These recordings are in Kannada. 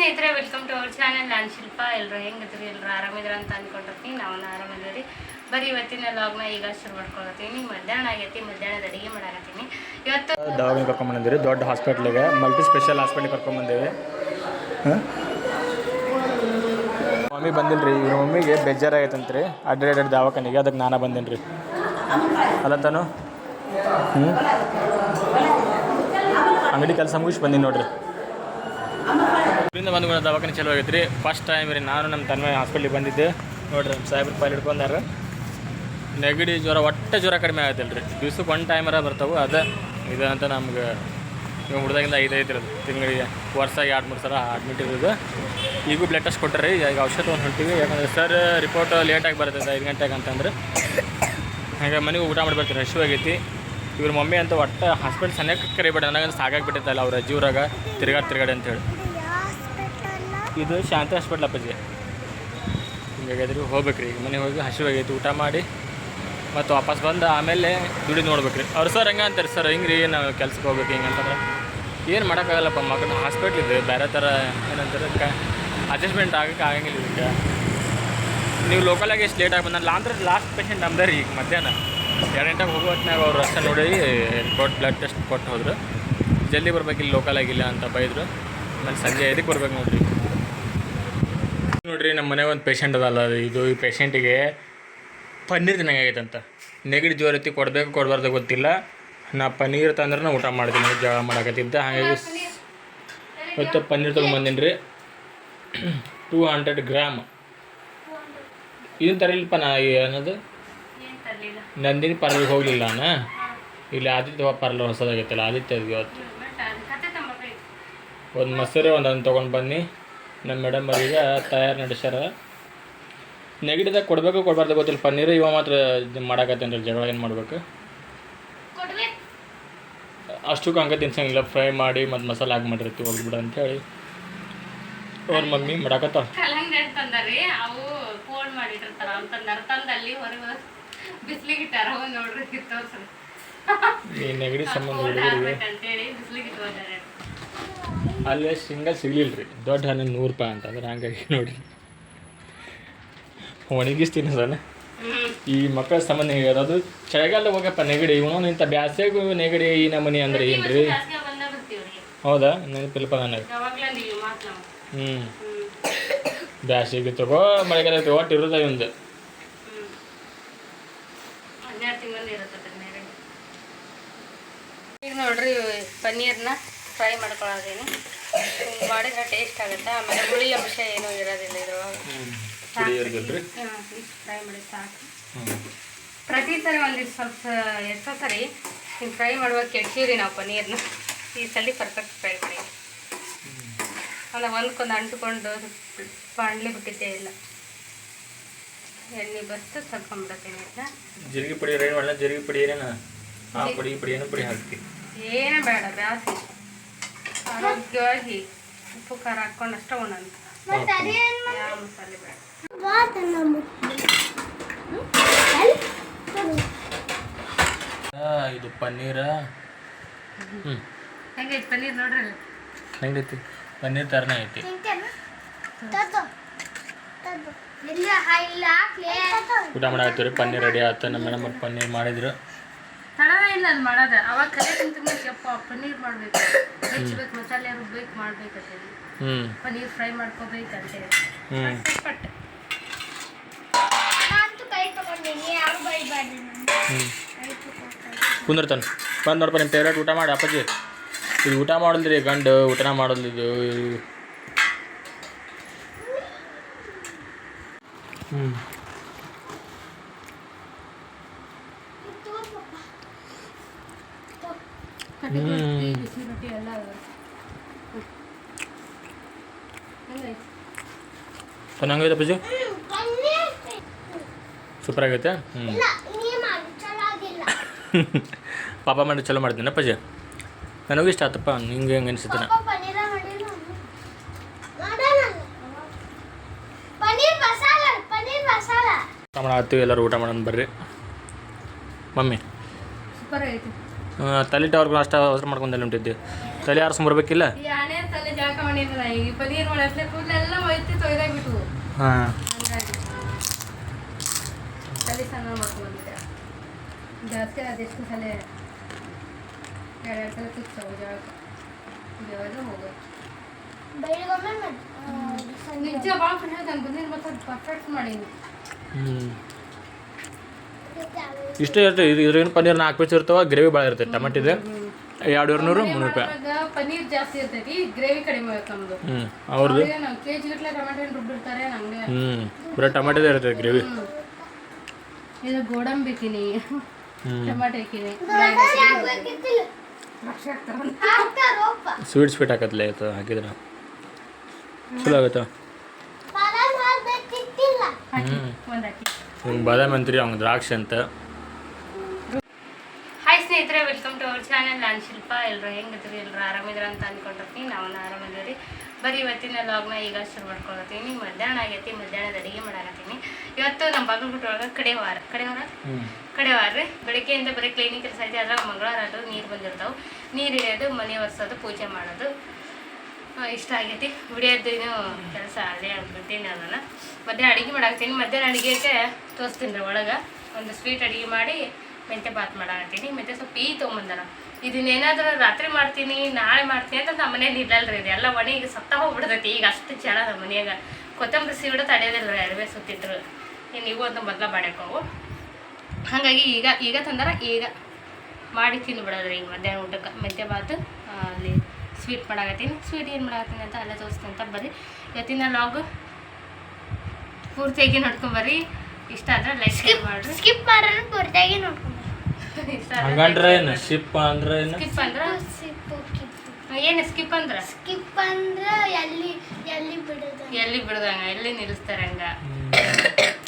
ಸ್ನೇಹಿತರೆ, ವೆಲ್ಕಮ್ ಟು ಅವರ್ ಚಾನಲ್. ನಾನು ಶಿಲ್ಪ. ಎಲ್ಲರೂ ಹೆಂಗಿದ್ರಿ? ಎಲ್ಲರೂ ಆರಾಮಿದ್ರ ಅಂತ ಅಂದ್ಕೊಂಡಿರ್ತೀನಿ. ನಾವು ಆರಾಮಿದ್ದೀವಿ. ಬರೀ ಇವತ್ತಿನ ಲಾಗ್ನ ಈಗ ಶುರು ಮಾಡ್ಕೊಳತ್ತೀನಿ. ಮಧ್ಯಾಹ್ನ ಆಗೈತಿ, ಮಧ್ಯಾಹ್ನದ ಅಡುಗೆ ಮಾಡಾಕತ್ತೀನಿ. ಇವತ್ತು ದವಾಖಾನೆ ಕರ್ಕೊಂಡ್ಬಂದಿರಿ, ದೊಡ್ಡ ಹಾಸ್ಪಿಟ್ಲಿಗೆ, ಮಲ್ಟಿ ಸ್ಪೆಷಲ್ ಹಾಸ್ಪಿಟ್ಲಿಗೆ ಕರ್ಕೊಂಡ್ಬಂದೇವಿ. ಮಮ್ಮಿ ಬಂದಿಲ್ಲ ರೀ. ಇವ್ರ ಮಮ್ಮಿಗೆ ಬೇಜಾರಾಗೈತಂತ್ರಿ ಅಡ್ಡ ದವಾಖಾನಿಗೆ, ಅದಕ್ಕೆ ನಾನು ಬಂದೇನಿ ರೀ. ಅಲ್ಲಂತಾನು ಅಂಗಡಿ ಕೆಲಸ ಮುಗಿಸಿ ಬಂದೀನಿ ನೋಡ್ರಿ. ಇದರಿಂದ ಬಂದು ದವಾಖಾನೆ ಚಲೋ ಆಗೈತೆ ರೀ. ಫಸ್ಟ್ ಟೈಮ್ ರೀ ನಾನು ನಮ್ಮ ತನ್ಮಯ ಹಾಸ್ಪಿಟ್ಲಿಗೆ ಬಂದಿದ್ದೆ ನೋಡ್ರಿ. ನಮ್ಮ ಸಾಹೇಬ್ರ ಪಾಲ್ ಹಿಡ್ಕೊಂಡಾರ. ನೆಗಡಿ ಜ್ವರ, ಹೊಟ್ಟೆ ಜ್ವರ ಕಡಿಮೆ ಆಗತ್ತಲ್ಲ ರೀ. ದಿವ್ಸಕ್ಕೆ ಒಂದು ಟೈಮರ ಬರ್ತಾವೆ. ಅದೇ ಇದಂತ ನಮ್ಗೆ ಇವಾಗ ಹುಡ್ದಾಗಿಂದ 5 ಇರೋದು ತಿಂಗಳಿಗೆ, ವರ್ಷಾಗಿ 2-3 ಸಲ ಅಡ್ಮಿಟ್ ಇರೋದು. ಈಗೂ ಬ್ಲಡ್ ಟೆಸ್ಟ್ ಕೊಟ್ಟರೆ ಈಗ ಔಷಧ ಒಂದು ಹೊಂಟಿವಿ. ಯಾಕಂದರೆ ಸರ್ ರಿಪೋರ್ಟ್ ಲೇಟಾಗಿ ಬರುತ್ತೆ 5 ಗಂಟೆಗೆ ಅಂತಂದ್ರೆ. ಹಾಗೆ ಮನೆಗೆ ಊಟ ಮಾಡ್ಬೇಕು, ರಶ್ ಆಗೈತಿ. ಇವ್ರ ಮಮ್ಮಿ ಅಂತ ಒಟ್ಟು ಹಾಸ್ಪಿಟ್ಲ್ ಸನ್ಯಕ್ಕೆ ಕರಿಬೇಡ, ನನಗಂದ್ರೆ ಸಾಕಾಗಿಬಿಟ್ಟಿತ್ತಲ್ಲ ಅವ್ರ ಅಜ್ಜಿವ್ರಾಗ ತಿರುಗಾಡಿ ಅಂತೇಳಿ. ಇದು ಶಾಂತಿ ಹಾಸ್ಪಿಟ್ಲ್ ಅಪ್ಪಾಜಿ. ಹಿಂಗಾಗಿದ್ರಿ ಹೋಗ್ಬೇಕು ರೀ. ಈಗ ಮನೆಗೆ ಹೋಗಿ ಹಸಿವಾಗೈತಿ, ಊಟ ಮಾಡಿ ಮತ್ತು ವಾಪಸ್ ಬಂದು ಆಮೇಲೆ ದುಡಿ ನೋಡ್ಬೇಕು ರೀ. ಅವ್ರು ಸರ್ ಹಂಗೆ ಅಂತಾರೆ, ಸರ್ ಹಿಂಗೆ ರೀ ನಾವು ಕೆಲ್ಸಕ್ಕೆ ಹೋಗ್ಬೇಕು ಹಿಂಗೆ ಅಂತಂದ್ರೆ ಏನು ಮಾಡೋಕ್ಕಾಗಲ್ಲಪ್ಪ. ಮಕ್ಕಳು ಹಾಸ್ಪಿಟ್ಲ್ ಇದೆ, ಬೇರೆ ಥರ ಏನಂತಾರೆ ಅಡ್ಜಸ್ಟ್ಮೆಂಟ್ ಆಗಂಗಿಲ್ಲ ಇದಕ್ಕೆ. ನೀವು ಲೋಕಲಾಗಿ ಎಷ್ಟು ಲೇಟಾಗಿ ಬಂದ ಲಾಸ್ಟ್ ಪೇಷಂಟ್ ನಮ್ದೇ ರೀ. ಈಗ ಮಧ್ಯಾಹ್ನ 2 ಗಂಟೆಗೆ ಹೋಗೋ ಹೊತ್ತಿನಾಗ ಅವ್ರು ಅಷ್ಟೇ ನೋಡಿ ರಿಪೋರ್ಟ್ ಬ್ಲಡ್ ಟೆಸ್ಟ್ ಕೊಟ್ಟು ಹೋದ್ರು. ಜಲ್ದಿ ಬರ್ಬೇಕಿಲ್ಲ ಲೋಕಲಾಗಿಲ್ಲ ಅಂತ ಬೈದರು. ಆಮೇಲೆ ಸಂಜೆ 5ಕ್ಕೆ ಬರ್ಬೇಕು ನೋಡ್ರಿ. ನಮ್ಮ ಮನೆಗೆ ಒಂದು ಪೇಷಂಟ್ ಅದಲ್ಲ, ಇದು ಈ ಪೇಷಂಟಿಗೆ ಪನ್ನೀರ್ ತಿನ್ನಂಗಾಗೈತಂತ. ನೆಗಡಿ ಜ್ವರ ಐತಿ, ಕೊಡಬೇಕು ಕೊಡಬಾರ್ದು ಗೊತ್ತಿಲ್ಲ. ನಾ ಪನ್ನೀರ್ ತಂದ್ರೆ ಊಟ ಮಾಡ್ತೀನಿ, ಜಗಳ ಮಾಡಾಕತ್ತಿದ್ದ. ಹಾಗಾಗಿ ಮತ್ತು ಪನ್ನೀರ್ ತೊಗೊಂಬಂದಿನಿ ರೀ. 200 ಗ್ರಾಮ್. ಇದನ್ನು ತರಲಿಲ್ಲಪ್ಪ ನಾ. ಅನ್ನೋದು ನಂದಿನಿ ಪಾರ್ಲರ್ಗೆ ಹೋಗಲಿಲ್ಲ ನಾನು. ಇಲ್ಲಿ ಆದಿತ್ಯ ಪಾರ್ಲರ್ ಹೊಸದಾಗೈತಲ್ಲ, ಆದಿತ್ಯ ಇವತ್ತು ಒಂದು ಮೊಸರು ಒಂದನ್ನು ತೊಗೊಂಡು ಬನ್ನಿ. ನಮ್ಮ ಮೇಡಮ್ ಅವ್ರಿಗೆ ತಯಾರು ನಡೆಸ್ಯಾರ. ನೆಗಡಿದಾಗ ಕೊಡಬೇಕು ಕೊಡಬಾರ್ದು ಗೊತ್ತಿಲ್ಲ ಪನ್ನೀರು. ಇವ ಮಾತ್ರ ಮಾಡಾಕತ್ತೇನೆ ರೀ ಜಗಳ. ಏನು ಮಾಡ್ಬೇಕು? ಅಷ್ಟಕ್ಕೂ ಹಂಗೆ ತಿನ್ಸಂಗಿಲ್ಲ. ಫ್ರೈ ಮಾಡಿ ಮತ್ತು ಮಸಾಲೆ ಹಾಕಿ ಮಾಡಿರ್ತೀವಿ ಹೋಗ್ಬಿಡ ಅಂಥೇಳಿ ಅವ್ರ ಮಮ್ಮಿ ಮಾಡಾಕತ್ತಾವ. ಈ ನೆಗಡಿ ಸಂಬಂಧ ಹುಡುಗರಿಗೆ ಅಲ್ಲೇ ಶೇಂಗಾ ಸಿಗ್ಲಿಲ್ಲ ರೀ. ದೊಡ್ಡ ಹಣ್ಣು 100 ರೂಪಾಯಿ ಅಂತಂದ್ರೆ ಹಂಗಾಗಿ ನೋಡಿರಿ ಒಣಗಿಸ್ತೀನಿ ಸರ್. ಈ ಮಕ್ಕಳ ಸಂಬಂಧ ಹೇಗೆ ಅದು ಚಳಿಗಾಲ ಹೋಗಪ್ಪ ನೆಗಡಿ. ಇವನು ಇಂಥ ಬ್ಯಾಸೆಗೂ ನೆಗಡಿ ಈ ನಮೂನಿ ಅಂದ್ರೆ ಏನು ರೀ? ಹೌದಾ? ನೆನಪಿಲ್ಪ ನನಗೆ. ಬ್ಯಾಸಿಗೆ ತಗೋ, ಮಳೆಗಾಲ ತಗೋ, ಒಟ್ಟು ಇರೋದ ಒಂದು. ಈಗ ನೋಡ್ರಿ ಪನ್ನೀರ್ನ ಫ್ರೈ ಮಾಡ್ಕೊಳ್ಳೋದೇನು ಮಾಡಿದ್ರೆ ಟೇಸ್ಟ್ ಆಗುತ್ತೆ. ಆಮೇಲೆ ಹುಳಿ ಅಂಶ ಏನೂ ಇರೋದಿಲ್ಲ ಇದ್ರೊಳಗೆ. ಫ್ರೈ ಮಾಡಿ ಸಾಕು. ಪ್ರತಿ ಸರಿ ಒಂದಿಷ್ಟು ಸ್ವಲ್ಪ ಎಷ್ಟೋ ಸರಿ ಹಿಂಗೆ ಫ್ರೈ ಮಾಡುವಾಗ ಕೆಡ್ಸೀವಿ ನಾವು ಪನ್ನೀರ್ನ. ಈ ಸಲ ಪರ್ಫೆಕ್ಟ್ ಫ್ರೈ ಮಾಡಿ ಅಂದ್ರೆ ಒಂದ್ಕೊಂದು ಅಂಟ್ಕೊಂಡು ಬಾಣಲಿ ಬಿಟ್ಟಿದ್ದೇ ಇಲ್ಲ. ಎಣ್ಣೆ ಬಸ್ತು ಸ್ವಲ್ಪಂಬಿಡ್ತೀನಿ ಇದನ್ನ. ಜೀರಿಗೆ ಪುಡಿ ರೆಡಿ ಮಾಡಲ್ಲ. ಜೀರಿಗೆ ಪುಡಿ ಏನೇನು ಪುಡಿ ಏನು ಪುಡಿ ಹಾಕ್ತೀವಿ? ಏನೇ ಬೇಡ, ಬ್ಯಾಸಿ ಆರೋಗ್ಯವಾಗಿ ಉಪ್ಪು ಖಾರ ಹಾಕ್ಕೊಂಡು ಅಷ್ಟೇ ಒಂದೊಂದು. ಯಾವ ಮಸಾಲೆ ಬೇಡ. ಇದು ಪನ್ನೀರ. ಹೆಂಗೈತಿ ಪನ್ನೀರ್ ನೋಡ್ರಿ? ಹೆಂಗೈತಿ? ಪನ್ನೀರ್ ಥರನೇ ಐತಿ. ಊಟ ಮಾಡಾಕತ್ತೀವಿ ರೀ. ಪನ್ನೀರ್ ರೆಡಿ ಆಯ್ತು. ನಮ್ಮ ಮೇಡಮ್ ಪನ್ನೀರ್ ಮಾಡಿದ್ರು. ತಡವ ಇಲ್ಲ ಅದು ಮಾಡೋದು. ಅವಾಗ ಕಲೆ ತಿಂತಪ್ಪ ಪನ್ನೀರ್ ಮಾಡ್ಬೇಕು, ಹೆಚ್ಚಬೇಕು, ಮಸಾಲೆ ರುಬ್ಬೇಕು, ಮಾಡ್ಬೇಕಂತೇಳಿ ಪನ್ನೀರ್ ಫ್ರೈ ಮಾಡ್ಕೋಬೇಕಂತೇಳಿ ಪಟ್ ಕುಂದಿರ್ತಾನೆ ಬಂದು ನೋಡಪ್ಪ. ನಿಮ್ಮ ಫೇವ್ರೇಟ್ ಊಟ ಮಾಡಿ ಅಪ್ಪಾಜಿ. ಇದು ಊಟ ಮಾಡೋದ್ರಿ ಗಂಡು ಊಟ ಮಾಡೋದು. ಇದು ಚೆನ್ನಾಗೈತೆ ಅಪ್ಪಾಜಿ. ಸೂಪರ್ ಆಗೈತೆ. ಪಾಪ ಮಾಡಿ ಚಲೋ ಮಾಡ್ತೀನಿ ಅಪ್ಪಾಜಿ. ನನಗೂ ಇಷ್ಟ ಆತಪ್ಪ. ಹಿಂಗೆ ಹೆಂಗೆ ಅನಿಸುತ್ತೆ. ಊಟ ಮಾಡತ್ತೀವಿ, ಎಲ್ಲರೂ ಊಟ ಮಾಡೋಣ ಬರ್ರಿ. ಮಮ್ಮಿ ಸೂಪರ್ ಐತಿ. ತಲೆ ಅವ್ರಿಗೆ ಅಷ್ಟು ಅವಸರ ಮಾಡ್ಕೊಂಡಲ್ಲಿ ಉಂಟಿದ್ದೆ. ತಲೆ ಆರಿಸ್ಕೊಂಬರ್ಬೇಕಿಲ್ಲ. ಜಾಕ ಮಾಡಿಲ್ಲ ಈಗ ಪನೀರ್ ಮಾಡಕ್ಕೆ ಕೂದಲೆಲ್ಲ ಒಯ್ತಿ ತೊಯ್ದಾಗ್ಬಿಟ್ಟು ಹಾಂ ಹಂಗಾಗಿ ತಲೆ ಸಣ್ಣ ಮಾಡ್ಕೊಂಡಿದ್ದೆ ಜಾಸ್ತಿ ಅದೆಷ್ಟು ಸಲ ಎರಡು ಸಲ ತುಚ್ಚಾವು ಜಾಕ ಯಾವಾಗ ಹೋಗೋದು ನಿಜ ಭಾಳ ಖುಷಿ ಆಯ್ತು ನಾನು ಪನೀರ್ ಮತ್ತೆ ಪರ್ಫೆಕ್ಟ್ ಮಾಡೀನಿ. ಇಷ್ಟೇ ಇರ್ತದೆ ಇದ್ರೇನು ಪನ್ನೀರ್ 4 ಪೀಸ್ ಇರ್ತಾವ ಗ್ರೇವಿ ಭಾಳ ಇರ್ತೈತೆ ಟಮಾಟಿದೆ 200 300 ರೂಪಾಯಿ. ಪನೀರ್ ಜಾಸ್ತಿ ಇರ್ತೈತಿ ಗ್ರೇವಿ ಕಡಿಮೆ ಆಗುತ್ತೆ ನಮ್ದು. ಅವ್ರದ್ದು ಕೆಜಿ ಗಟ್ಟಲೆ ಟೊಮೆಟೊ ರುಬ್ಬಿರ್ತಾರೆ ನಂಗೆ ಬರೀ ಟಮಾಟಿದೆ ಇರ್ತೈತೆ ಗ್ರೇವಿ. ಇದು ಗೋಡಂಬಿ ಹಾಕಿನಿ ಟೊಮೆಟೊ ಹಾಕಿನಿ ಸ್ವೀಟ್ ಹಾಕತ್ಲೆ ಆಯ್ತು ಹಾಕಿದ್ರೆ ಚಲೋ ಆಗುತ್ತೆ. ಒಂದು ಹಾಕಿ ಹಿಂಗೆ ಬಾದಾಮಿ ಅಂತೀರಿ ಅವ್ನು ದ್ರಾಕ್ಷಿ ಅಂತ. ಹಾಯ್ ಸ್ನೇಹಿತರೆ, ವೆಲ್ಕಮ್ ಟು ಅವರ್ ಚಾನಲ್. ನಾನು ಶಿಲ್ಪ. ಎಲ್ಲರೂ ಹೆಂಗಿದ್ರಿ, ಎಲ್ಲರೂ ಆರಾಮಿದ್ರ ಅಂತ ಅಂದ್ಕೊಂಡಿರ್ತೀನಿ. ನಾವು ಆರಾಮಿದ್ದೀವಿ. ಬರೀ ಇವತ್ತಿನ ಲಾಗ್ನ ಈಗ ಶುರು ಮಾಡ್ಕೊಳತ್ತೀನಿ. ಮಧ್ಯಾಹ್ನ ಆಗೈತಿ, ಮಧ್ಯಾಹ್ನದ ಅಡುಗೆ ಮಾಡಾಕತ್ತೀನಿ. ಇವತ್ತು ನಮ್ಮ ಬಾಗಲಕೋಟೆ ಒಳಗೆ ಕಡೆವಾರ ರೀ. ಬೆಳಗ್ಗೆಯಿಂದ ಬರೀ ಕ್ಲೀನಿಂಗ್ ಕೆಲಸ ಐತಿ. ಅದ್ರಾಗ ಮಂಗಳವಾರ ಅದು ನೀರು ಬಂದಿರ್ತಾವೆ. ನೀರು ಹಿಡಿಯೋದು, ಮನೆ ಒರೆಸೋದು, ಪೂಜೆ ಮಾಡೋದು ಇಷ್ಟ ಆಗೈತಿ. ವಿಡಿಯೋದು ಇನ್ನೂ ಕೆಲಸ ಅದೇ ಆಗ್ಬಿಟ್ಟಿನಿ. ಅದನ್ನು ಮಧ್ಯಾಹ್ನ ಅಡುಗೆ ಮಾಡಾಕ್ತೀನಿ. ಮಧ್ಯಾಹ್ನ ಅಡುಗೆಗೆ ತೋರಿಸ್ತೀನಿ ರೀ. ಒಳಗೆ ಒಂದು ಸ್ವೀಟ್ ಅಡುಗೆ ಮಾಡಿ ಮೆಂತ್ಯ ಬಾತ್ ಮಾಡಾಕತ್ತೀನಿ. ಮೆಂತ್ಯ ಸ್ವಲ್ಪ ತೊಗೊಂಬಂದಾರ. ಇದನ್ನೇನಾದ್ರೂ ರಾತ್ರಿ ಮಾಡ್ತೀನಿ ನಾಳೆ ಮಾಡ್ತೀನಿ ಅಂತ ನಮ್ಮ ಮನೇಲಿ ಇಲ್ಲಲ್ರಿ. ಇದು ಎಲ್ಲ ಒಣಗಿ ಸತ್ತ ಹೋಗ್ಬಿಡ್ತೈತಿ. ಈಗ ಅಷ್ಟು ಜನ ನಮ್ಮ ಮನೆಯಾಗ ಕೊತ್ತಂಬರಿ ಸೀವಿಡ ತಡೆಯೋದಿಲ್ಲ ರೀ. ಅರಿವೆ ಸುತ್ತಿದ್ರು ಇನ್ನು ಇವು ಅಂತ ಮೊದಲ ಬಾಡ್ಯಾಕವು. ಹಾಗಾಗಿ ಈಗ ತಂದಾರ ಈಗ ಮಾಡಿ ತಿಂದುಬಿಡೋದ್ರಿ. ಈಗ ಮಧ್ಯಾಹ್ನ ಊಟಕ್ಕೆ ಮೆಂತ್ಯ ಬಾತ್ ಅಲ್ಲಿ ಸ್ವೀಟ್ ಮಾಡಾಕತ್ತೀನಿ. ಸ್ವೀಟ್ ಏನು ಮಾಡಾಕತ್ತೀನಿ ಅಂತ ಅಲ್ಲೇ ತೋರಿಸ್ತೀನಿ ಅಂತ. ಬರ್ರಿ ಇವತ್ತಿನ ಲಾಗ್ ಪೂರ್ತಿಯಾಗಿ ನೋಡ್ಕೊಂಬರ್ರಿ. ಇಷ್ಟ ಆದ್ರೆ ಲೈಕ್ ಶೇರ್ ಮಾಡ್ರಿ. ಸ್ಕಿಪ್ ಮಾಡೋಣ ಪೂರ್ತಿಯಾಗಿ ನೋಡ್ಕೊಂಡು ಹಂಗಂದ್ರೆ ಏನು ಸ್ಕಿಪ್ ಅಂದ್ರೆ ಏನು? ಸ್ಕಿಪ್ ಅಂದ್ರೆ ಏನು ಸ್ಕಿಪ್ ಅಂದ್ರೆ ಸ್ಕಿಪ್ ಅಂದ್ರೆ ಎಲ್ಲಿ ಬಿಡೋದಂಗ ಎಲ್ಲಿ ನಿಲ್ಲಿಸ್ತಾರೆ ಹಂಗ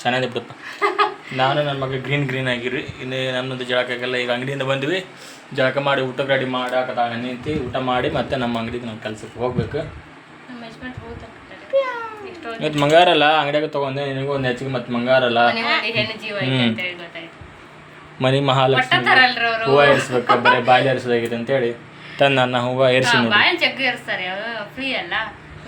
ಚೆನ್ನಾಗಿ ಬಿಡಪ್ಪ. ನಾನು ನನ್ನ ಮಗ ಗ್ರೀನ್ ಆಗಿರಿ. ಇನ್ನು ನಮ್ಮದು ಜಳಕ್ಕಾಗಲ್ಲ. ಈಗ ಅಂಗಡಿಯಿಂದ ಬಂದ್ವಿ, ಜಳಕ ಮಾಡಿ ಊಟಕ್ಕೆ ರೆಡಿ ಮಾಡಾಕತ್ತ ನಿಂತು ಊಟ ಮಾಡಿ ಮತ್ತೆ ನಮ್ಮ ಅಂಗಡಿಗೆ ನಾವು ಕೆಲ್ಸಕ್ಕೆ ಹೋಗ್ಬೇಕು. ನಮ್ಮ ಯಜಮಾನ್ ಹೋಗ್ತಾರೆ. ಇವತ್ತು ಮಂಗಾರಲ್ಲ, ಅಂಗಡಿಯಾಗ ತೊಗೊಂಡೆ. ನಿನಗೂ ಒಂದು ಹೆಚ್ಚಿಗೆ ಮತ್ತೆ ಮಂಗಾರಲ್ಲ, ಹೆಣ್ಣು ಜೀವ ಐತೆ ಅಂತೇಳಿ ಗೊತ್ತಾಯ್ತು. ಮನೆ ಮಹಾಲಕ್ಷ್ಮಿ ಹೂವು ಏರಿಸ್ಬೇಕು, ಬರೀ ಬಾಯಲ್ಲಿ ಏರಿಸೋದಾಗಿದೆ ಅಂತೇಳಿ ತಂದು ನನ್ನ ಹೂವು ಏರಿಸಿ ಬಾಯಲ್ಲಿ ಜಗ್ಗು ಏರಿಸ್ತಾರೆ. ಫ್ರೀ ಅಲ್ಲ,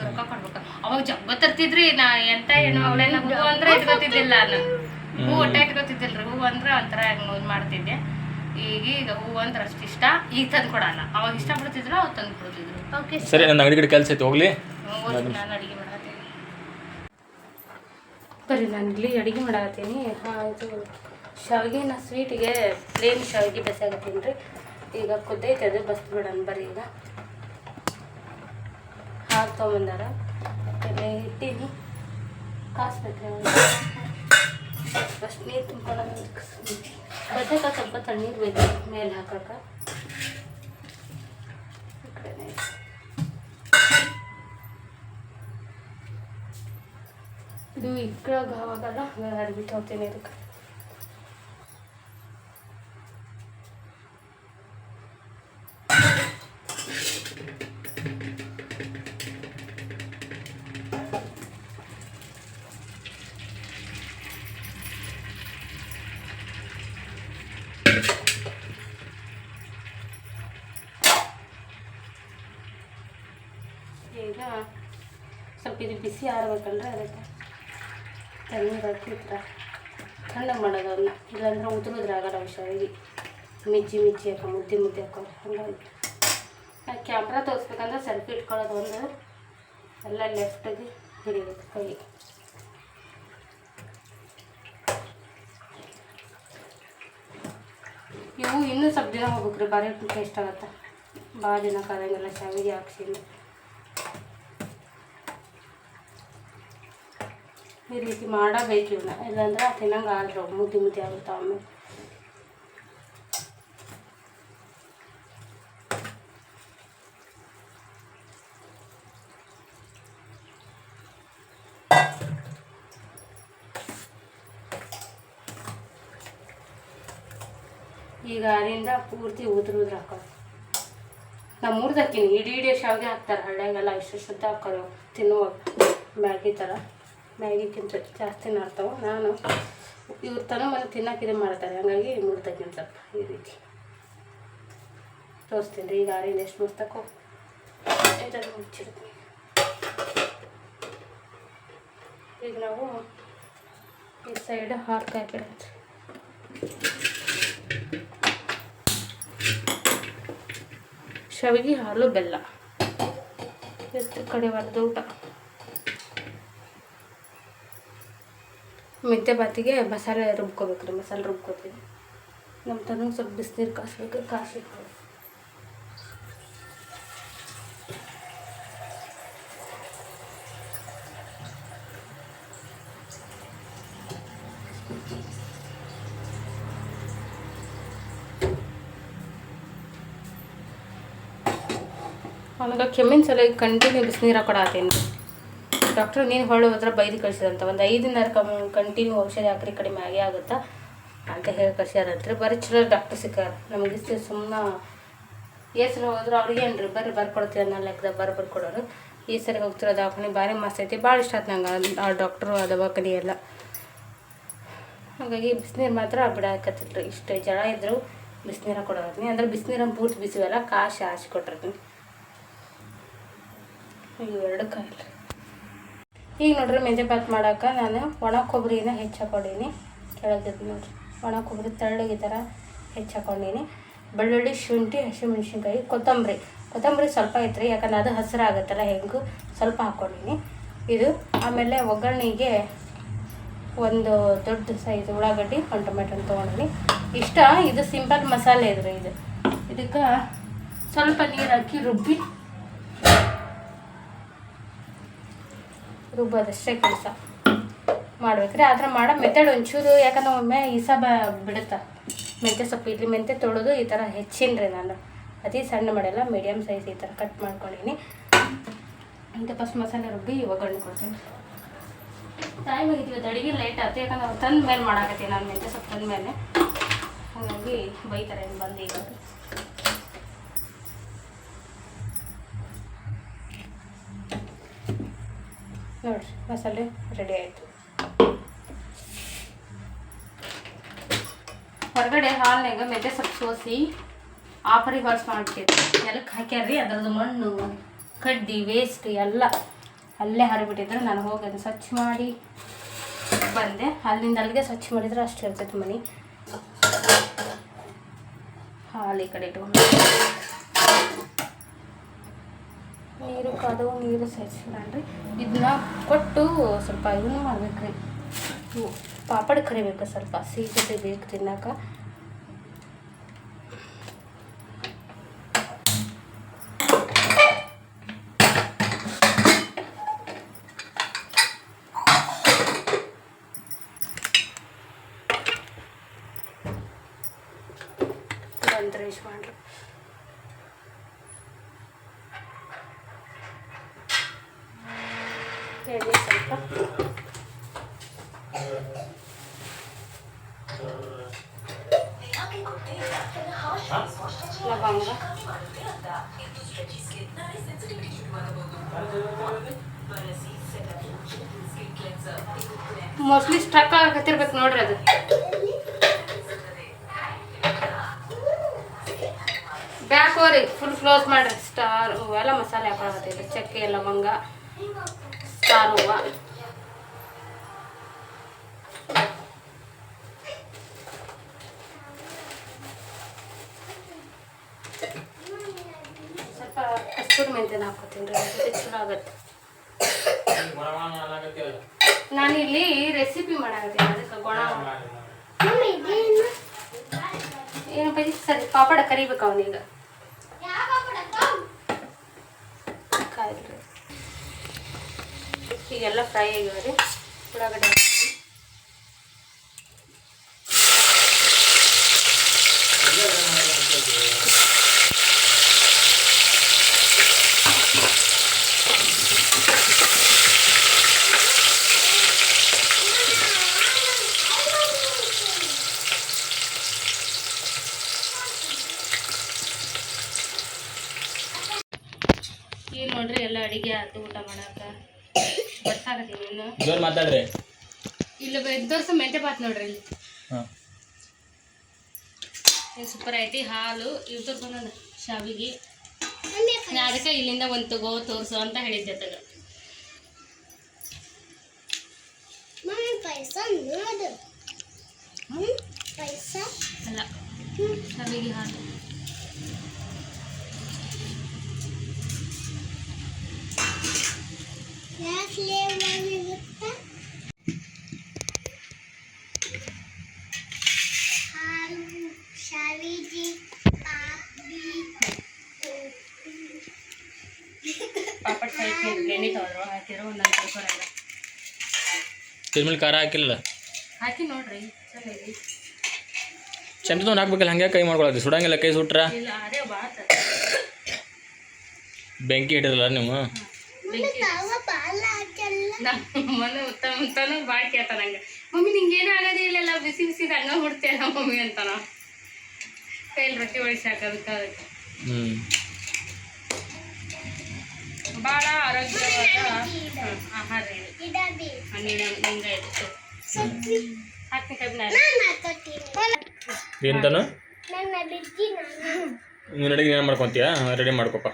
ರೊಕ್ಕ ಕೊಡ್ಬೇಕು. ಅವಾಗ ಜಗ್ಗ ತರ್ತಿದ್ರಿ. ನಾ ಎಂತ ಹೆಣ್ಣು ಅವಳೆಲ್ಲ ಹೂವು ಅಂದ್ರೆ ಇಟ್ಕೊತಿದ್ದಿಲ್ಲ. ನಾನು ಹೂವು ಒಟ್ಟ ಇಟ್ಕೊತಿದ್ದಿಲ್ರಿ. ಹೂವು ಅಂದ್ರೆ ಒಂಥರ ಹೆಂಗೆ ಮಾಡ್ತಿದ್ದೆ. ಈಗ ಹೂವು ಅಂದ್ರೆ ಅಷ್ಟು ಇಷ್ಟ. ಈಗ ತಂದು ಕೊಡಲ್ಲ. ಅವಾಗ ಇಷ್ಟ ಪಡ್ತಿದ್ರು, ಅವಾಗ ತಂದು ಕೊಡ್ತಿದ್ರು. ಓಕೆ ಸರಿ. ನನ್ನ ಅಂಗಡಿ ಕಡೆ ಕೆಲಸ ಐತೆ, ಹೋಗ್ಲಿ. ನಾನು ಅಡುಗೆ ಮಾಡತ್ತೀನಿ. ಬರೀ ನಾನು ಇಲ್ಲಿ ಅಡುಗೆ ಮಾಡತ್ತೀನಿ. ಇದು ಶಾವಿಗೆನ ಸ್ವೀಟಿಗೆ ಪ್ಲೇನ್ ಶಾವಿಗೆ ಬಸಾಕತ್ತೀನಿ ರೀ. ಈಗ ಕುದ್ದೈತೆ, ಅದು ಬಸ್ ಬಿಡೋಣ. ಬರ್ರಿ ಈಗ ಹಾಲು ತೊಗೊಂಬಂದಾರ. ಆಮೇಲೆ ಇಟ್ಟೀನಿ ಕಾಸ್ಬೇಕ್ರಿ. ಫಸ್ಟ್ ನೀರು ತುಂಬ್ಕೊಳ್ಳೋಣ. ಬದಕ ಸ್ವಲ್ಪ ತಣ್ಣೀರು ಬೇಕು ಮೇಲೆ ಹಾಕಕ್ಕೆ. ಇದು ಇಕ್ಕಳಾಗ ಆವಾಗಲ್ಲ, ಅರ್ಬಿಟ್ಟು ಹೋಗ್ತೀನಿ ಇದಕ್ಕೆ. ಈಗ ಸ್ವಲ್ಪ ಇದು ಬಿಸಿ ಆರಬೇಕಂದ್ರೆ ಅದಕ್ಕೆ ತಣ್ಣೀರು ಹಾಕಿದ್ರೆ ತಣ್ಣಗೆ ಮಾಡೋದು ಅದನ್ನ. ಇಲ್ಲಾಂದ್ರೆ ಉದುರಿದ್ರಾಗಲ್ಲ ಶಾವಿಗೆ. ಮಿಜ್ಜಿ ಹಾಕೋ ಮುದ್ದೆ ಹಾಕೋರು. ಹಂಗಾಗಿ ಕ್ಯಾಮ್ರಾ ತೋರಿಸ್ಬೇಕಂದ್ರೆ ಸೆಲ್ಫಿ ಇಟ್ಕೊಳ್ಳೋದು ಒಂದು ಎಲ್ಲ ಲೆಫ್ಟಿಗೆ ಹಿಡಿಬೇಕು ಕೈ. ಇವು ಇನ್ನೂ ಸ್ವಲ್ಪ ದಿನ ಹೋಗ್ಬೇಕ್ರಿ. ಭಾರಿ ಟೇಸ್ಟ್ ಆಗುತ್ತೆ. ಭಾಳ ದಿನ ಕಾದಂಗೆಲ್ಲ ಶಾವಿಗೆ ಹಾಕ್ಸಿಲ್ಲ. ಈ ರೀತಿ ಮಾಡಬೇಕು ಇವನ್ನ. ಇಲ್ಲಾಂದ್ರೆ ತಿನ್ನಂಗೆ ಆದ್ರೆ ಮುದ್ದೆ ಆಗುತ್ತೆ ಆಮೇಲೆ. ಈಗ ಅದರಿಂದ ಪೂರ್ತಿ ಉದುರು ಹಾಕೋದು. ನಾವು ಮುರಿದು ಹಾಕೀನಿ. ಇಡೀ ಶಾವಿಗೆ ಹಾಕ್ತಾರೆ ಹಳ್ಳಿಯಾಗೆಲ್ಲ. ಇಷ್ಟು ಶುದ್ಧ ಹಾಕೋರು ತಿನ್ನುವಾಗ. ಮ್ಯಾಗಿ ಥರ ಮ್ಯಾಗಿಕ್ಕಿಂತ ಜಾಸ್ತಿ ಮಾಡ್ತಾವೆ. ನಾನು ಇವ್ರ ತನಕ ಮನೆ ತಿನ್ನೋಕೆ ಇದು ಮಾಡ್ತಾರೆ. ಹಾಗಾಗಿ ಮುರಿದು ಹಾಕೀನಿ ಸ್ವಲ್ಪ ಈ ರೀತಿ. ತೋರಿಸ್ತೀನಿ ರೀ ಈಗ ಆರಿಂದ ಎಷ್ಟು ಮುರಿತಕ್ಕೋ ಇದನ್ನು ಮುಚ್ಚಿಡ್ತೀನಿ. ಈಗ ನಾವು ಈ ಸೈಡ್ ಹಾಕಾಕಿರೋದು ಶಾವಿಗೆ ಹಾಲು ಬೆಲ್ಲ ಎಷ್ಟು ಕಡಿವಾರದು ಊಟ. ಮೆಂತ್ಯ ಬಾತಿಗೆ ಮಸಾಲೆ ರುಬ್ಕೋಬೇಕ್ರಿ. ಮಸಾಲೆ ರುಬ್ಕೋತೀವಿ. ನಮ್ಮ ತನಕ ಸ್ವಲ್ಪ ಬಿಸಿನೀರು ಕಾಸ್ಬೇಕು. ಕಾಸಿ ಅವನಿಗೆ ಕೆಮ್ಮಿನ ಸಲ ಕಂಟಿನ್ಯೂ ಬಿಸಿನೀರು ಹಾಕೊಡತ್ತೀನಿ. ಡಾಕ್ಟ್ರು ನೀನು ಹೊಳ್ಳು ಹೋದ್ರೆ ಬೈದು ಕಳಿಸಿದಂತ. ಒಂದು 5 ದಿನ ಕಂಟಿನ್ಯೂ ಔಷಧಿ ಹಾಕ್ರಿ ಕಡಿಮೆ ಆಗೇ ಆಗುತ್ತಾ ಅಂತ ಹೇಳಿ ಕಳ್ಸ್ಯಾರಂತ್ರಿ. ಬರೀ ಚಲೋ ಡಾಕ್ಟ್ರ್ ಸಿಕ್ಕಾರ. ನಮಗೆ ಸುಮ್ಮನೆ ಸಲ ಹೋದ್ರೆ ಅವ್ರಿಗೆ ಏನ್ರಿ ಬರ್ರಿ ಬರ್ಕೊಡ್ತೀವಿ ಅನ್ನೋ ಲೆಕ್ಕದಾಗ ಬರ್ಕೊಡೋರು. ಈ ಸರಿ ಹೋಗ್ತಿರೋ ದವಾಖಾನೆ ಭಾರಿ ಮಸ್ತ್ ಐತಿ. ಭಾಳ ಇಷ್ಟ ಆಯ್ತು ನಂಗೆ ಆ ಡಾಕ್ಟ್ರು ಆ ದವಾಖಾನೆ ಎಲ್ಲ. ಹಾಗಾಗಿ ಬಿಸಿನೀರು ಮಾತ್ರ ಬಿಡಾಕತ್ತಿಲ್ರಿ. ಇಷ್ಟು ಜಳ ಇದ್ದರೂ ಬಿಸಿನೀರು ಕೊಡೋರ್ನಿ. ಅಂದ್ರೆ ಬಿಸಿನೀರನ್ನು ಪೂರ್ತಿ ಬಿಸಿವಲ್ಲ ಕಾಶಿ ಹಾಸಿ ಕೊಟ್ಟಿರ್ತೀನಿ. ಇವು 2 ಕಾಯಿಲೆ. ಈಗ ನೋಡ್ರಿ ಮೆಂತ್ಯ ಬಾತ್ ಮಾಡೋಕೆ ನಾನು ಒಣ ಕೊಬ್ಬರಿನ ಹೆಚ್ಚಾಕೊಂಡೀನಿ. ಕೆಳಗೆ ನೋಡ್ರಿ ಒಣ ಕೊಬ್ಬರಿ ತೆಳ್ಳಗೆ ಈ ಥರ ಹೆಚ್ಚಾಕೊಂಡೀನಿ. ಬೆಳ್ಳುಳ್ಳಿ, ಶುಂಠಿ, ಹಸಿಮೆಣ್ಸಿನ್ಕಾಯಿ, ಕೊತ್ತಂಬರಿ ಸ್ವಲ್ಪ ಐತ್ರಿ. ಯಾಕಂದ್ರೆ ಅದು ಹಸಿರಾಗುತ್ತಲ್ಲ ಹೆಂಗೂ ಸ್ವಲ್ಪ ಹಾಕ್ಕೊಂಡೀನಿ. ಇದು ಆಮೇಲೆ ಒಗ್ಗರಣೆಗೆ ಒಂದು ದೊಡ್ಡ ಸೈಜ್ ಉಳ್ಳಾಗಡ್ಡಿ, 1 ಟೊಮೆಟೊ ತೊಗೊಂಡಿನಿ. ಇಷ್ಟ. ಇದು ಸಿಂಪಲ್ ಮಸಾಲೆ ಇದ್ರಿ. ಇದಕ್ಕೆ ಸ್ವಲ್ಪ ನೀರು ಹಾಕಿ ರುಬ್ಬೋದಷ್ಟೇ ಕೆಲಸ ಮಾಡ್ಬೇಕ್ರಿ. ಆ ಥರ ಮಾಡೋ ಮೆಥಡ್ ಒಂಚೂರು, ಯಾಕಂದ್ರೆ ಒಮ್ಮೆ ಇಸಬ ಬಿಡುತ್ತೆ. ಮೆಂತ್ಯ ಸೊಪ್ಪು ಇಲ್ಲಿ ಮೆಂತ್ಯ ತೊಳೆದು ಈ ಥರ ಹೆಚ್ಚಿನ್ರಿ. ನಾನು ಅತಿ ಸಣ್ಣ ಮಾಡಲ್ಲ, ಮೀಡಿಯಮ್ ಸೈಜ್ ಈ ಥರ ಕಟ್ ಮಾಡ್ಕೊಂಡಿನಿ. ಅಂತ ಫಸ್ಟ್ ಮಸಾಲೆ ರುಬ್ಬಿ ಒಗ್ಗರಣೆ ಕೊಡ್ತೀನಿ. ಟೈಮ್ ಆಗಿದ್ದೀವಿ. ಅಡುಗೆ ಲೇಟ್ ಆಯ್ತು. ಯಾಕಂದ್ರೆ ಅವ್ರು ತಂದ ಮೇಲೆ ಮಾಡಾಕತ್ತೀನಿ ನಾನು. ಮೆಂತ್ಯ ಸೊಪ್ಪು ತಂದ ಮೇಲೆ ಹಾಗಾಗಿ ಬೈತಾರೆ ಏನು ಬಂದು. ಈಗ ನೋಡಿರಿ ಮಸಾಲೆ ರೆಡಿ ಆಯಿತು. ಹೊರಗಡೆ ಹಾಲ್ನಾಗ ಮೆಂತ್ಯ ಸೊಪ್ಪು ಸೋಸಿ ಆಫರಿಗೆ ಹೊರ್ಸ್ ಮಾಡ್ತಿದ್ದೆ. ಎಲ್ಲಕ್ಕೆ ಹಾಕ್ಯಾರ್ರಿ. ಅದರದ್ದು ಮಣ್ಣು ಕಡ್ಡಿ ವೇಸ್ಟ್ ಎಲ್ಲ ಅಲ್ಲೇ ಹರಿಬಿಟ್ಟಿದ್ರೆ ನಾನು ಹೋಗಿ ಅದನ್ನು ಸ್ವಚ್ಛ ಮಾಡಿ ಬಂದೆ. ಅಲ್ಲಿಂದ ಅಲ್ಲಿಗೆ ಸ್ವಚ್ಛ ಮಾಡಿದ್ರೆ ಅಷ್ಟು ಇರ್ತೈತೆ ಮನೆ. ಹಾಲು ಈ ಕಡೆ ಇಟ್ಕೊಂಡು ನೀರು ಕಾದು ನೀರು ಸೇರಿಸ್ಬಿಡ್ರಿ. ಇದನ್ನ ಕೊಟ್ಟು ಸ್ವಲ್ಪ ಇದನ್ನು ಮಾಡ್ಬೇಕ್ರಿ. ಪಾಪಡ್ ಕರಿಬೇಕು. ಸ್ವಲ್ಪ ಸಿಹಿ ಬೇಕು ತಿನ್ನಕ. ರೇಷ್ ಮಾಡ್ರಿ. ಎಣ್ಣೆ ಸ್ವಲ್ಪ ಲವಂಗ, ಮೋಸ್ಟ್ಲಿ ಸ್ಟ್ರಕ್ ಆಗತ್ತಿರ್ಬೇಕು ನೋಡ್ರಿ. ಅದು ಬ್ಯಾಕ್ ಹೋರಿ ಫುಲ್ ಕ್ಲೋಸ್ ಮಾಡ್ರಿ. ಸ್ಟಾರ್ ಹೂವೆಲ್ಲ ಮಸಾಲೆ ಹಾಕೊಳಕತ್ತಿದ್ರಿ. ಚಕ್ಕೆ, ಲವಂಗ, ಸ್ಟಾರ್ ಹೂವು, ಸ್ವಲ್ಪ ಕಸ್ತೂರಿ ಮೆಂತ್ಯನ ಹಾಕೋತೀನಿ ರೀ. ಅದು ಚಲೋ ಆಗತ್ತೆ. ನಾನು ಇಲ್ಲಿ ರೆಸಿಪಿ ಮಾಡಾಕತ್ತೀನಿ. ಅದಕ್ಕೆ ಗೊಣ ಏನಪ್ಪ ಸರಿ ಪಾಪಡ ಕರಿಬೇಕು ಅವನೀಗ. ಕಾಯ್ರಿ ಈಗೆಲ್ಲ ಫ್ರೈ ಆಗ್ಯಾವ ರೀ. ಉಳ್ಳಾಗಡ್ಡೆ ಈಗ ನೋಡ್ರಿ ಎಲ್ಲ ಅಡಿಗೆ ಆಯ್ತು. ಊಟ ಮಾಡಕ್ಕೆ ಬಡ್ಸಾಕತ್ತೀನಿ. ಇನ್ನು ಜೋರ್ ಮಾತಾಡ್ರಿ. ಇಲ್ಲ ದೋಸೆ ಮೆಂತ್ಯ ಬಾತ್ ನೋಡ್ರಿ. ಇಲ್ಲಿ ಸೂಪರ್ ಐತಿ. ಹಾಲು ಇವ್ತರ್ಕೊಂಡ ಶಾವಿಗೆ. ಅದಕ್ಕೆ ಇಲ್ಲಿಂದ ಒಂದು ತೋರ್ಸು ಅಂತ ಹೇಳಿದ್ದೆ. ತಗ ಪೈಸ ನೋಡು ಪೈಸ ಅಲ್ಲ ಶಾವಿಗೆ ಹಾಲು ಯಾವ ಫ್ಲೇವರ್ ಇರುತ್ತೆ ಹಾಲು ಶಾವಿಗೆ ಪಾಪಡ್ ಸೈಡ್ ಎಣ್ಣೆ ತಗೊಂಡ್ರು ಹಾಕಿರೋ ಒಂದೊಂದು ಪೇಪರ್ ಎಲ್ಲ ಇದ್ರ ಮೇಲೆ ಖಾರ ಹಾಕಿಲ್ಲ ಹಾಕಿ ನೋಡ್ರಿ ಚೆನ್ನಾಗಿ ಚಂದ ತೊಗೊಂಡು ಹಾಕ್ಬೇಕಲ್ಲ ಹಂಗೆ ಕೈ ಮಾಡ್ಕೊಳತ್ತಿ ಸುಡಂಗಿಲ್ಲ ಕೈ ಸುಟ್ರ ಇಲ್ಲ ಅದೇ ಬಾತ ಬೆಂಕಿ ಇಟ್ಟಿರಲ್ಲ ನೀವು ತಾವ ಬಾಲ ಹಾಕಲ್ಲ ಮೊನ್ನೆ ಉತ್ತಮ ಭಾಳ ಕೇಳ್ತಾನ ಹಂಗೆ ಮಮ್ಮಿ ನಿಂಗೇನು ಆಗೋದೇ ಇಲ್ಲಲ್ಲ ಬಿಸಿ ಬಿಸಿ ಹಂಗ ಹುಡ್ತೀಯಲ್ಲ ಮಮ್ಮಿ ಅಂತಾನ ಕೈಲಿ ರೊಟ್ಟಿ ಒಳಿಸಿ ಹಾಕೋದಕ್ಕೆ ಅದಕ್ಕೆ ಭಾಳ ಆರೋಗ್ಯವಾದ ಆಹಾರ ಇದು ಇಡಬಿ ನಿಂಗೆ ಇದು ಸತ್ವಿ ಹಾಕ್ತೀನಿ ಕಬ್ಬಿ ನಾನು ಹಾಕೋತೀನಿ ಎಂತನು ನನ್ನ ಬಿಡ್ತಿ ನಾನು ನೀನು ರೆಡಿ ಏನು ಮಾಡ್ಕೊತೀಯಾ ರೆಡಿ ಮಾಡ್ಕೊಪ್ಪ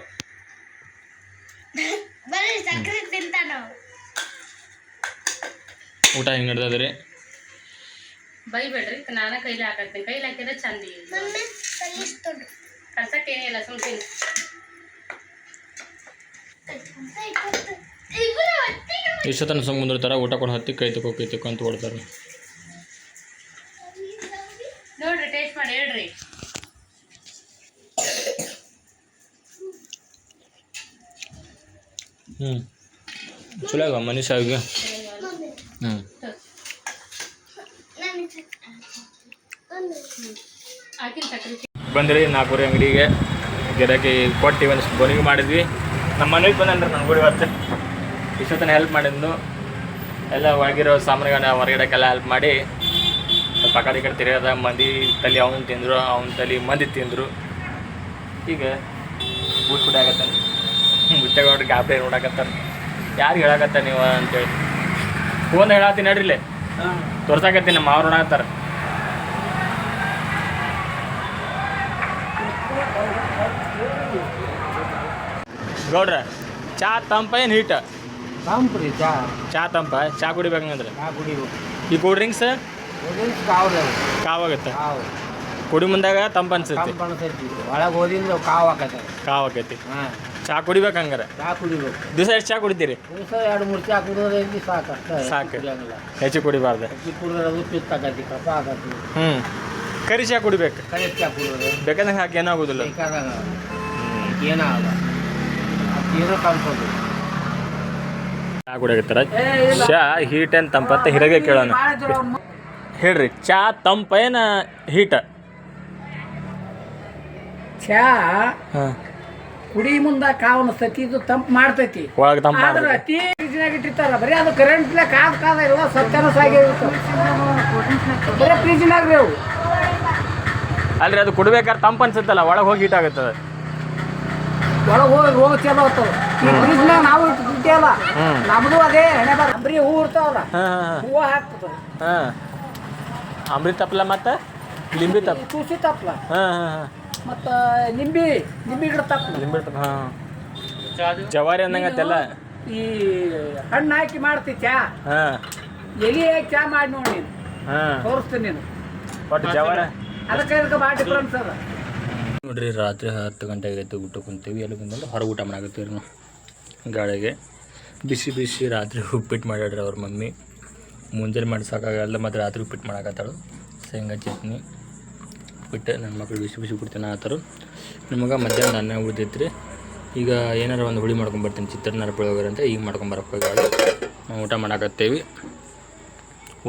ಬರೀ ಸಕ್ಕರೆ ತಿಂತಾನ ಊಟ ಹಿಂಗೆ ನಡೆದದ್ರಿ ಬೈಬೇಡ್ರಿ ನಾನು ಕೈಲಿ ಹಾಕತ್ತೀನಿ ಕೈಲಿ ಹಾಕಿದ್ರೆ ಚಂದ ಮಮ್ಮಿ ಕಲಿಸ್ತೊಡು ಕಲ್ಸಕ್ಕೇನಿಲ್ಲ ಸುಮ್ತೀನಿ ಇಷ್ಟೊತ್ತನ ಸುಮ್ಮ ಮುಂದಿರ್ತಾರೆ ಊಟ ಕೊಡು ಹತ್ತಿ ಕೈ ತಗೋ ಅಂತ ಕೊಡ್ತಾರೆ ನೋಡ್ರಿ ಟೇಸ್ಟ್ ಮಾಡಿ ಹೇಳ್ರಿ ಚಲೋ ಆಗ ಮನುಷ್ಯ ಆಗ ಹಾಕಿನ ಸಕ್ಕರೆ ಬಂದ್ರಿ ನಾಲ್ಕೂವರೆ ಅಂಗಡಿಗೆ ಗಿರಾಕಿ ಕೊಟ್ಟು ಒಂದಿಷ್ಟು ಬೋನಿಗೆ ಮಾಡಿದ್ವಿ ನಮ್ಮ ಮನೆಗೆ ಬಂದಲ್ರಿ ನನ್ನ ಗುಡಿ ಇವತ್ತು ಇಷ್ಟೊತ್ತನ ಹೆಲ್ಪ್ ಮಾಡಿದ್ದು ಎಲ್ಲ ಒಳಗಿರೋ ಸಾಮಾನುಗಳನ್ನ ಹೊರಗಡೆಗೆಲ್ಲ ಹೆಲ್ಪ್ ಮಾಡಿ ಸ್ವಲ್ಪ ಆ ಕಡೆ ತಿರ್ಗಾದ ಮಂದಿ ತಲೆ ಅವ್ನು ತಿಂದರು ಅವ್ನ ತಲೆ ಮಂದಿ ತಿಂದರು ಈಗ ಬೂಟ್ ಕುಡಿ ಆಗತ್ತಾನೆ ಮುಚ್ಚಗೊಂಡ್ರೆ ಗಾಬರಿ ನೋಡಕತ್ತಾರೆ ಯಾರಿಗೆ ಹೇಳಕತ್ತ ನೀವು ಅಂತೇಳಿ ಫೋನ್ ಹೇಳತ್ತೀನಿ ನಡ್ರಿಲೆ ತೋರ್ಸಾಕತ್ತೀನಿ ನಮ್ಮ ಅವ್ರು ನೋಡಕತ್ತಾರೆ ಗೌಡ್ರ ಚಾ ತಂಪ ಏನು ಹೀಟ ತಂಪ್ರಿ ಚಾ ಚಾ ತಂಪ ಚಾ ಕುಡಿಬೇಕಂದ್ರೆ ಚಾ ಕುಡಿಬೇಕು ಈ ಕೂಲ್ ಡ್ರಿಂಕ್ಸ್ ಕಾವ್ರಿ ಕಾವಾಗತ್ತೆ ಕಾವು ಕುಡಿ ಮುಂದಾಗ ತಂಪ ಅನ್ಸುತ್ತೆ ತಂಪು ಅನ್ಸೈತಿ ಒಳಗೆ ಹೋದಿಂದ ಕಾವು ಹಾಕತ್ತೆ ಕಾವಾಕೈತಿ ಹಾಂ ಚಾ ಕುಡಿಬೇಕು ಹಂಗಾರೆ ಚಾ ಕುಡಿಬೇಕು ದಿವಸ ಎಷ್ಟು ಚಾ ಕುಡಿತೀರಿ ದಿವಸ 2-3 ಚಾ ಕುಡಿಯೋದ್ರಿಂದ ಸಾಕು ಅಷ್ಟೇ ಸಾಕು. ಕುಡಿಯಂಗಿಲ್ಲ ಹೆಚ್ಚು ಕುಡಿಬಾರ್ದು ಹೆಚ್ಚು ಕುಡಿದ್ರೆ ಅದು ಪಿತ್ತ ಆಗತ್ತೆ ಕಫ ಆಗತ್ತೆ ಕರಿ ಚಾ ಕುಡಿಬೇಕು ಕರೆ ಚಾ ಕುಡಿಯೋದು ಬೇಕಾದಂಗೆ ಹಾಕಿ ಏನಾಗೋದಿಲ್ಲ ಬೇಕಾದಾಗ ಏನಾಗಲ್ಲ ಏನೋ ಕಲ್ಸೋದು ಚಾ ಕುಡಿಯಕತ್ತಾರ ಚಾ ಹೀಟ್ ಏನು ತಂಪತ್ತ ಹಿರಗೆ ಕೇಳೋಣ ಹೇಳ್ರಿ ಚಾ ತಂಪ ಏನ ಹೀಟ ಚಾ ಹಾಂ ಕುಡಿ ಮುಂದ ಕಾವು ಅನಿಸ್ತೈತಿ ಇದು ತಂಪು ಮಾಡ್ತೈತಿ ಒಳಗೆ ತಂಪ ಆದ್ರೆ ಅತಿ ಫ್ರಿಜ್ನಾಗ ಇಟ್ಟಿರ್ತಾರ ಬರೀ ಅದು ಕರೆಂಟ್ ಕಾದ ಇಲ್ಲ ಸತ್ಯಾನಾಶ ಆಗಿರುತ್ತೆ ಬರೀ ಫ್ರಿಜ್ನಾಗ ರೀ ಅವು ಅಲ್ರಿ ಅದು ಕುಡ್ಬೇಕಾದ್ರೆ ತಂಪ ಅನ್ಸುತ್ತಲ್ಲ ಒಳಗೆ ಹೋಗಿ ಹೀಟ್ ಆಗುತ್ತದೆ ಒಳಗೆ ಹೋಗಿ ರೋಗ ಚಲೋ ಆಗ್ತಾವ ಈ ಫ್ರಿಜ್ನಾಗ ನಾವು ಇಟ್ಟಿಲ್ಲ ನಮ್ದು ಅದೇ ಹಣೆ ಬರ ಬರೀ ಹೂ ಇರ್ತಾವಲ್ಲ ಹಾಂ ಹಾಂ ಹೂವು ಹಾಕ್ತದ ಹಾಂ ಅಮೃತ ತಪ್ಪಲ ಮತ್ತು ಲಿಂಬಿ ತಪ್ಪ ತುಳಸಿ ತಪ್ಪಲ ಹಾಂ ಹಾಂ ಹಾಂ ಮತ್ತು ನಿಂಬಿ ಗಿಡ ತಪ್ಪಲ ಲಿಂಬಿ ತಪ್ಪ ಹಾಂ ಜವಾರಿ ಅಂದಂಗತ್ತೆಲ್ಲ ಈ ಹಣ್ಣು ಹಾಕಿ ಮಾಡ್ತಿ ಚಾ ಹಾಂ ಎಲಿ ಹಾಕಿ ಚಾ ಮಾಡಿ ನೋಡಿ ನೀನು ಹಾಂ ತೋರಿಸ್ತೀನಿ ನೀನು ಒಟ್ಟು ಜವಾರಿ ಅದಕ್ಕೆ ಭಾಳ ಡಿಫ್ರೆನ್ಸ್ ಅದ ನೋಡ್ರಿ ರಾತ್ರಿ 10 ಗಂಟೆಗೆ ಆಯ್ತು ಊಟ ಕುಂತೀವಿ ಎಲ್ಲಿ ಬಂದ್ರೆ ಹೊರಗೆ ಊಟ ಮಾಡಾಕತ್ತೀವಿ ನಾವು ಗಾಳಿಗೆ ಬಿಸಿ ಬಿಸಿ ರಾತ್ರಿ ಉಪ್ಪಿಟ್ಟು ಮಾಡ್ಯಾಡ್ರಿ ಅವ್ರ ಮಮ್ಮಿ ಮುಂಜಾನೆ ಮಾಡಿ ಸಾಕಾಗಲ್ಲ ಮತ್ತು ರಾತ್ರಿ ಉಪ್ಪಿಟ್ಟು ಮಾಡಾಕತ್ತಾಳು ಶೇಂಗಾ ಚಟ್ನಿ ಉಪ್ಪಿಟ್ಟು ನನ್ನ ಮಕ್ಕಳು ಬಿಸಿ ಬಿಸಿ ಕೊಡ್ತೀನಿ ಆತರು ನಮಗೆ ಮಧ್ಯಾಹ್ನ ಅನ್ನ ಉಳಿದೈತ್ರಿ ಈಗ ಏನಾರು ಒಂದು ಹುಳಿ ಮಾಡ್ಕೊಂಬರ್ತೀನಿ ಚಿತ್ರಾನ್ನ ಪುಳಿಯೋಗರೆ ಅಂತ ಈಗ ಮಾಡ್ಕೊಂಬರಪ್ಪ ಗಾಳಿ ನಾವು ಊಟ ಮಾಡಾಕತ್ತೇವಿ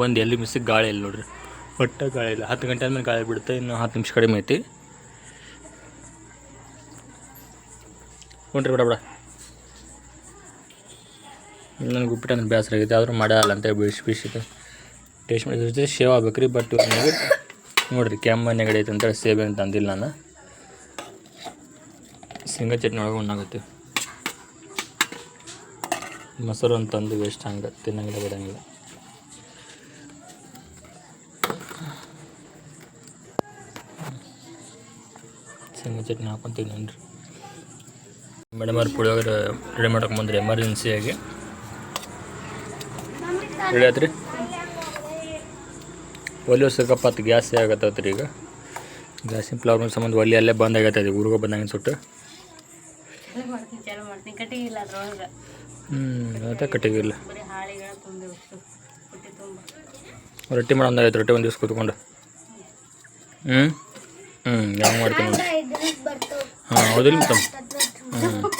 ಒಂದು ಎಲ್ಲಿ ಮಿಸ್ಸಿಗೆ ಗಾಳಿ ಇಲ್ಲ ನೋಡ್ರಿ ಒಟ್ಟು ಗಾಳಿ ಇಲ್ಲ 10 ಗಂಟೆ ಆದ್ಮೇಲೆ ಗಾಳಿ ಬಿಡುತ್ತೆ ಇನ್ನು 10 ನಿಮಿಷ ಕಡಿಮೆ ಐತಿ ಹೊಂಟ್ರಿ ಬಿಡ ನನಗೆ ಉಪ್ಪಿಟ್ಟು ಅಂದ್ರೆ ಬೇಸರ ಆಗೈತೆ ಆದರೂ ಮಾಡಲ್ಲ ಅಂತ ಬಿಸಿ ಬಿಸಿ ಟೇಸ್ಟ್ ಮಾಡಿದ್ರೆ ಸೇವ್ ಆಗ್ಬೇಕು ರೀ ಬಟ್ ನೋಡಿರಿ ಕೆಮ್ಮ ನೆಗಡಿ ಐತೆ ಅಂತೇಳಿ ಸೇಬೆ ಅಂತ ಅಂದಿಲ್ಲ ನಾನು ಶೇಂಗಾ ಚಟ್ನಿ ಒಳಗೆ ಉಣ್ಣಾಗತ್ತೆ ಮೊಸರು ಅಂತಂದು ವೇಸ್ಟ್ ಹಂಗೆ ತಿನ್ನಂಗಿಲ್ಲ ಬಿಡಂಗಿಲ್ಲ ಶೇಂಗಾ ಚಟ್ನಿ ಹಾಕೊಂತೀನಿ ನೋಡ್ರಿ ಮೇಡಮ್ ಅವ್ರು ಪುಳಿಯೋಗರೆ ರೆಡಿ ಮಾಡೋಕೆ ಬಂದ್ರಿ ಎಮರ್ಜೆನ್ಸಿಯಾಗಿ ರೆಡಿ ಆಯ್ತು ರೀ ಒಲೆ ಸಿಕ್ಕಪ್ಪತ್ತು ಗ್ಯಾಸ್ ಆಗತ್ತವ್ರಿ ಈಗ ಗ್ಯಾಸಿನ ಪ್ರಾಬ್ಲಮ್ ಸಂಬಂಧ ಒಲೆ ಅಲ್ಲೇ ಬಂದ್ ಆಗತ್ತೆ ಈಗ ಊರಿಗೆ ಬಂದಂಗೆ ಸುಟ್ಟು ಚಾಲು ಮಾಡ್ತೀನಿ ಕಟ್ಟಿಗೆ ಇಲ್ಲ ಅದ್ರೊಳಗೆ ಅದೇ ಕಟ್ಟಿಗಿಲ್ಲ ಬರೀ ಹಾಳಿಗಳ ತುಂಬಿ ಉಷ್ಟು ಹೊಟ್ಟೆ ತುಂಬ ರೊಟ್ಟಿ ಮಾಡೋದಾಗೈತೆ ರೊಟ್ಟಿ ಒಂದು ದಿವ್ಸ ಕೂತ್ಕೊಂಡು ಹ್ಞೂ ಯಾವ ಮಾಡ್ತೀನಿ ಇದ್ರಿಗೆ ಬರ್ತವೆ ಹಾಂ ಹೌದಿಲ್ಲ ತಮ್ಮ ಹ್ಞೂ